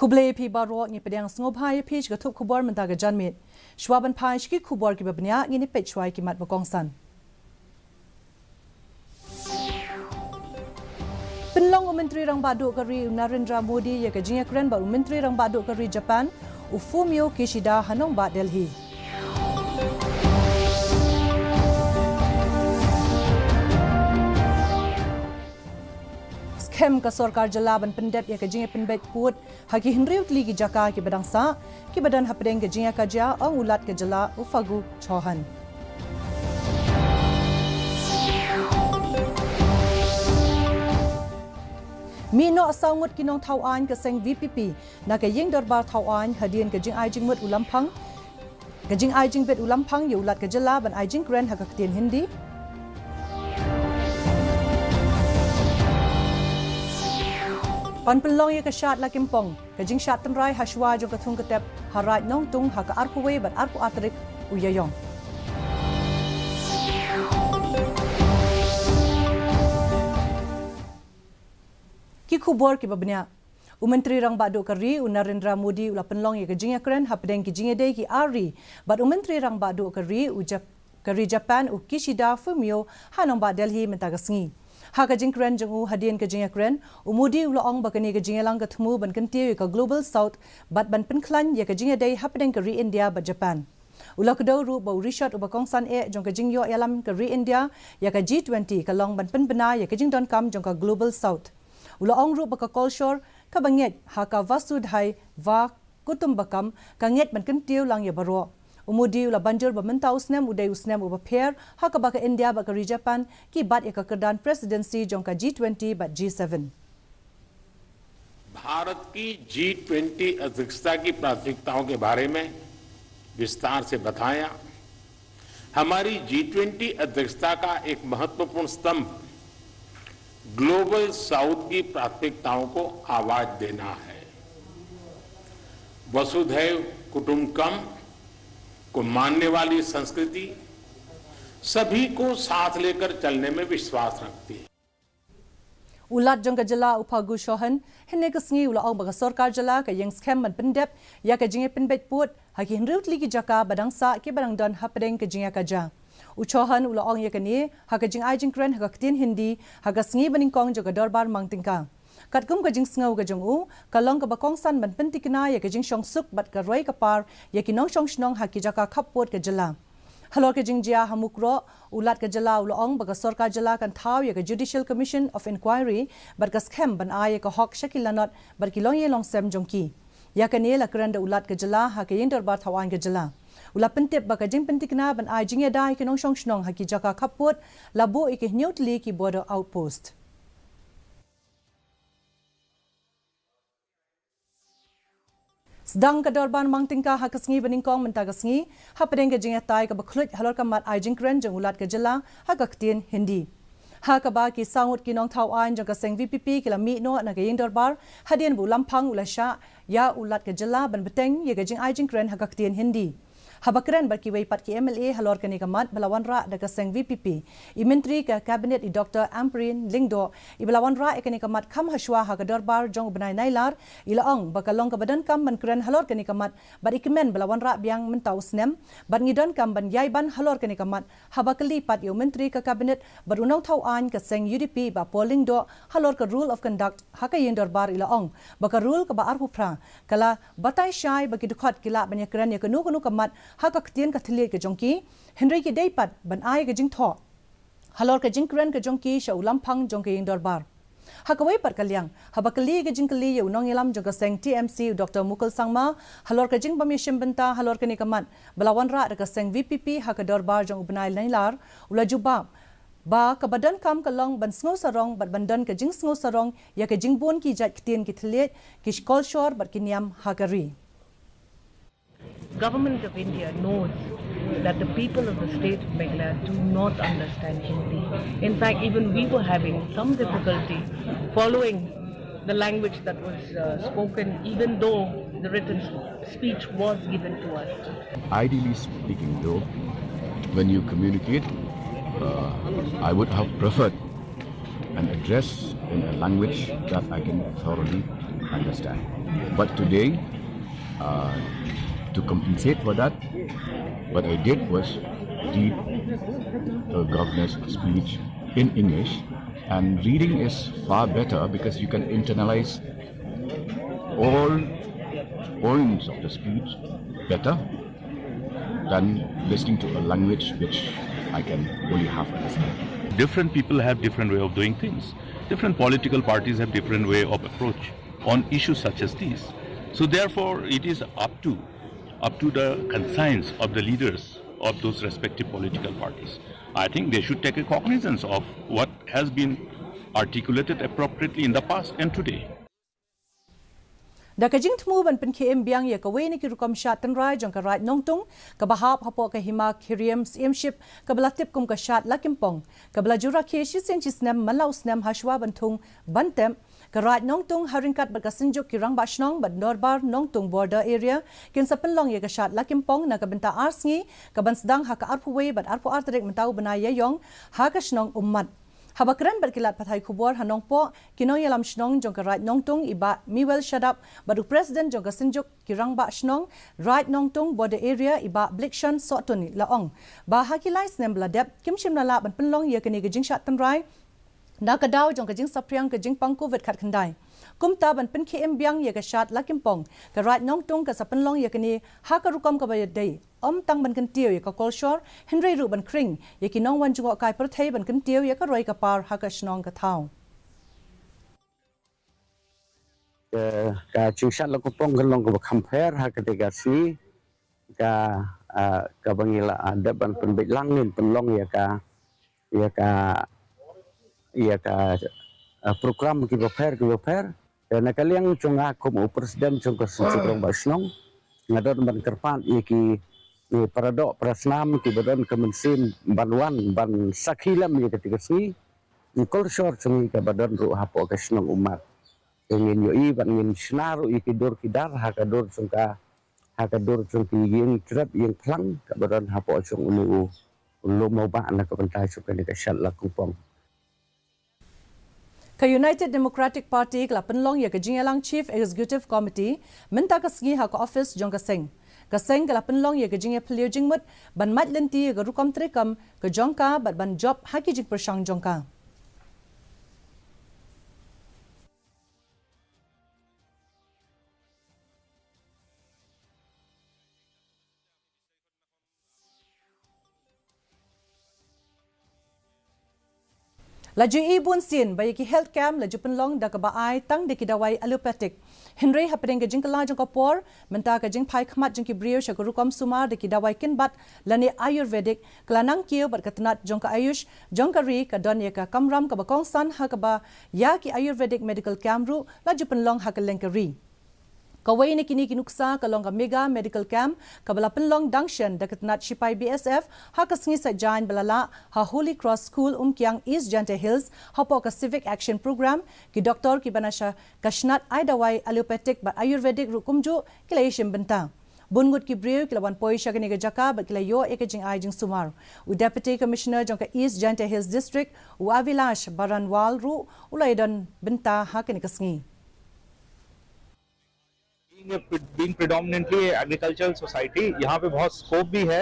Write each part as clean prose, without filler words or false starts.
Kuble pi baro ni pedang sngobai pi ga thup khubor menta ga janmit shwaban phai shki khubor ki babnya ni pe chwai ki mat bakong san Penlong Menteri Rang Badu Kari Narendra Modi ya ka jinga kren ba Menteri Rang Badu Kari Japan Fumio Kishida hanong ba Delhi Kem ka sarkar jalaban pendep ya ka jinga penbet put haki hinriut ligi jaka ki badang sa ki badan hapdeng ka jinga kaja ang ulat ka jala ufagu chohan Mino asangut kinong thawan ka seng VPP na ka yeng darbar thawan hadien ka jing ai jing mut ulampang ka jing ai jing bet ulampang yu ulat ka jala ban ai jing kren ha ka tien hindi Pan pelong ya ka shat la kimpong ka jing shat tanrai hashwa jong ka thung ka tep harat nong tung ha ka arpu we bat arpu atrik uyayong Ki khubor ki babnya Menteri Rang Badu Kari Narendra Modi ula penlong ya ka jing kren hapdeng ki jing dei ki ari bat Menteri Rang Badu Kari Kari Japan Kishida Fumio hanong ba Delhi menta ka sngi Haka jingkren jengu hadien ke jingakren umudi ulaong bakani ke jingalang ketemu ban kentiu ke Global South bat ban penklan ya ke jingadai hapdeng ke India bat Japan. Ula kedau ru bau Richard ubakongsan jong ke jingyo yalam ke India ya ke G20 ke long ban penbena ya ke jingdon kam jong ke Global South. Ulaong ru baka kolshor ka banget haka vasudhai va kutumbakam ka nget ban kentiu lang ya baro. Umudi ula banjur bermentau usnem udai usnem uba pair haka baka India baka Japan ki bat ya kekerdan presidency jongka G20 bat G7. Bharat की G20 अध्यक्षता की प्राथमिकताओं के बारे में विस्तार से बताया हमारी G20 अध्यक्षता का एक महत्वपूर्ण स्तंभ ग्लोबल साउथ की प्राथमिकताओं को आवाज देना है वसुधैव कुटुंबकम को मानने वाली संस्कृति सभी को साथ लेकर चलने में विश्वास रखती है Ulat jong ka jala upagu shohan henne ka sngi ula ong baga sarkar jala ka yang scam man pendep ya ka jinge penbet put haki hinriut ligi jaka badang sa ki badang don hapdeng ka jinga ka ja uchohan ula ong ya ka ni haka jing ai jing kren haka tin hindi haka sngi baning kong joga dorbar mangtingka Katkum ka jing sngaw ka jong u kalong ka bakong san ban pentikna ya ka jing shong suk bat ka roi ka par ya ki nong shong shnong haki jaka khapot ka jala Halor ka jing jia hamukro ulat ka jala ulong baga sarkar jala kan thaw ya ka Judicial Commission of Inquiry bat ka scam ban ay ka hok shakilanot bat ki long ye long sem jongki ya ka ne la kranda ulat ka jala ha ka yin darbar thawan ka jala ula pentep baga jing pentikna ban ay jing ya dai ki nong shong shnong haki jaka khapot labo ik hnyotli ki border outpost Sedang ka dorban mangtingka hakasngi beningkong mentagasngi hapdeng ka jingatai ka bakhlut halor ka mat ai jingkren jong ulat ka jala hakaktin hindi ha ka ba ki sangut ki nong thau ain jong ka seng VPP ki lami no na ka ying dorbar hadien bu lampang ulasha ya ulat ka jala ban beteng ye ka jing ai jingkren hakaktin hindi Habakren barki wei pat ki MLA halor ka ni ka mat balawan ra da ka seng VPP I menteri ka cabinet I Dr. Amprin Lingdo I balawan ra ka ni ka mat kham hashwa ha ka dorbar jong benai nailar ilaong bakalong ka badan kam ban kren halor ka ni ka mat bar ikmen balawan ra biang mentau snem bar ngidon kam ban yai ban halor ka ni ka mat habakali pat yo menteri ka cabinet bar unau thau an ka seng UDP ba polling do halor ka rule of conduct ha ka yin dorbar ilaong baka rule ka ba arhu phra kala batai shai baki dukhot kila ban ya kren ya kanu kanu ka mat haka ktien ka thile ke jongki henry ki dei pat ban ai ke jing tho halor ka jing kren ke jongki sha ulam phang jong ke indor bar haka wei par kalyang habakali ke jing kali ye unong yelam jong ka seng TMC Dr. Mukul Sangma halor ka jing bamishim benta halor ka ni kamat balawan ra ka seng VPP haka dor bar jong ubnai nailar ula juba ba ka badan kam ka long ban sngo sarong bat bandan ka jing sngo sarong ya ka jing bon ki jat ktien ki thile ki skol shor bat kinyam hakari Government of India knows that the people of the state of Meghalaya do not understand Hindi. In fact, even we were having some difficulty following the language that was spoken, even though the written speech was given to us. Ideally speaking, though, when you communicate, I would have preferred an address in a language that I can thoroughly understand. But today, to compensate for that, what I did was read the governor's speech in English, and reading is far better because you can internalize all points of the speech better than listening to a language which I can only half understand. Different people have different way of doing things. Different political parties have different way of approach on issues such as these. So therefore, it is up to the conscience of the leaders of those respective political parties. I think they should take a cognizance of what has been articulated appropriately in the past and today. Da ka jing thmu ban pen khem biang ya ka we ni ki rukom shat tan rai jong ka rai nong tung ka bahap hapo ka hima khiriam siemship ka blatip kum ka shat lakim pong ka bla jura khe shi sen chi snam malau snam hashwa ban thung ban tem ka rai nong tung haringkat ba ka sinjuk ki rang ba shnong ba norbar nong tung border area kin sapen long ya ka shat lakim pong na ka benta arsngi ka ban sdang ha ka arpu we ban arpu artrek mentau bana ya yong ha ka shnong ummat Habakran berkilat pathai kubor hanong po kinong yalam shnong jong ka right nong tung iba miwel shadap baru president jong ka sinjuk kirang ba shnong right nong tung border area iba blikshan sotun laong ba hakilai snem bladep kim shim la ban penlong ye kini gejing shat tan rai na ka daw jong ka jing sapriang ka jing pang covid khat khandai kum ta ban pen khem biang ye ka shat lakim pong ka right nong tung ka sapenlong ye kini ha ka rukom ka ba dei om tang ban kan tieu ye ka kolshor henry ru ban kring ye ki nong wan jungo kai prothei ban kan tieu ye ka roi ka par ha ka snong ka thau ka chushat la ko pong kan long ko compare ha ka te Khasi ka bangila ada ban pen lang nin pen long ya ka program ki prepare na kaliang chunga ko presiden chung ka sinjuk ba snong ngadon ban kerpan ye ki paradok prasnam ki badan kemensin banwan ban sakhilam ye ketika si nikol short sungi ka badan ru hapo ka snong umat ingin yo i ban ingin snaru i kidur kidar ha ka dur sungka ha ka dur sungki yin trap yin plang ka badan hapo sung ulu mau ba na ka bantai suka ni ka shat la kupong ka United Democratic Party kla penlong ye ka jingalang Chief Executive Committee menta ka sngi ha ka office jong ka seng kala penlong ye ka jinge plio jingmut ban mat lenti ga rukom trekam ka jongka bat ban job haki jing persang jongka Laju ibun sin bayi ki health camp laju penlong da ka baai tang de ki dawai allopathic Henry hapeng ka jingkala jong ka por menta ka jing phai khmat jing ki brio sha rukom sumar de ki dawai kin bat lani ayurvedic klanang kieu bat katnat jong ka ayush jong ka ri ka don ye ka kamram ka bakong san ha ka ba ya ki ayurvedic medical camp ru laju penlong ha ka lengkari Kawai ni kini kinuksa kalong ka mega medical camp kabala penlong dangshan dekat nat Shipai BSF ha kasngi sa jain balala ha Holy Cross School Umkyang East Jante Hills ha po ka civic action program ki doktor ki banasha kashnat aidawai allopathic ba ayurvedic rukumju kilayishim benta bungut ki brio kilawan poi shagani ga jaka ba kilayo ekajing ai jing sumar u deputy commissioner jong ka East Jante Hills district u Avilash Baranwal ru ulaidan benta ha kini kasngi being predominantly agricultural society यहाँ पे बहुत स्कोप भी है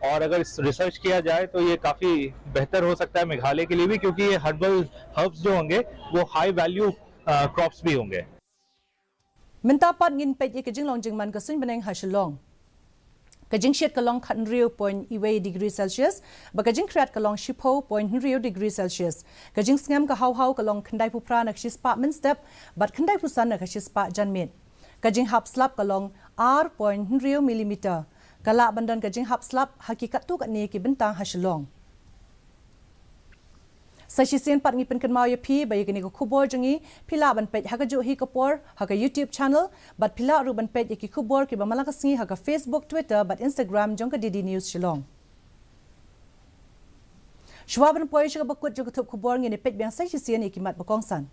और अगर रिसर्च किया जाए तो ये काफी बेहतर हो सकता है मेघालय के लिए भी क्योंकि ये हर्ब्स जो होंगे वो हाई वैल्यू क्रॉप्स भी होंगे Minta pat ngin pet ye kajing long jingman ka sun beneng hashlong kajing shet ka long khan rio point iwe degree celsius ba kajing krat ka long shipo point rio degree celsius kajing ngam ka haw ka long khandai pupra nak shispa min step but khandai pusan nak shispa janmet kajing hap slap kalong r.0 millimeter kala bandan kajing hap slap hakikat tu kat ni ki bentang haslong sasisen pat ngi pen kan mau ye phi ba ye ni ko khubor jangi phila ban page ha ka jo hi kapor ha ka YouTube channel but phila ru ban page ki khubor ki ba malaka singi ha ka Facebook Twitter but Instagram jong ka DD News shilong shwaban poi shaka bakut jo ka thup khubor ngi ni page bang sasisen ki mat ba kong san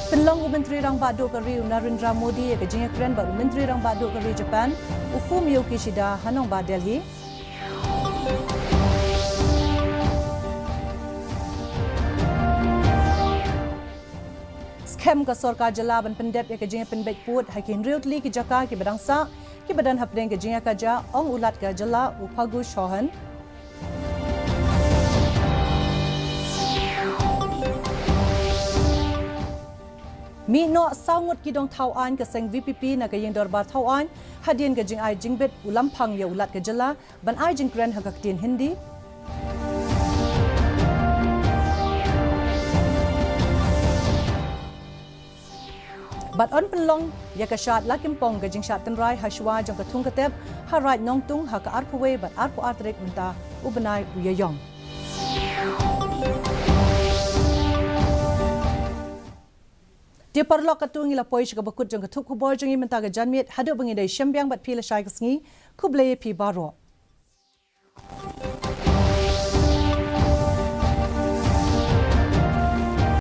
Penlong Menteri Rang Bado Kari Narendra Modi ke jinga kren ba Menteri Rang Bado Kari Japan Fumio Kishida hanong ba Delhi hem ka sorkar jala ban pendet ya kejing penbek put hakin riutli ki jaka ki badangsa ki badan hapdeng kejing ka ja ong ulat ka jala upagu shohan mi no saungut ki dong thau an ka seng VPP na ka yeng dorbar thau an hadien ka jing ai jingbet ulam phang ya ulat ka jala ban ai jing kren ha ka tin hindi But on penlong ya ka shat lakim pong ka jing shat tenrai hashwa jong ka thung ka tep ha right nong tung ha ka arpuwe but arpu artrek menta ubenai uyayong Dia perlu katung ila poish ka bakut jong ka thuk ku bor jong i menta ka janmit hadu bangi dai shambyang bat pila shai ka sngi kubleye pi baro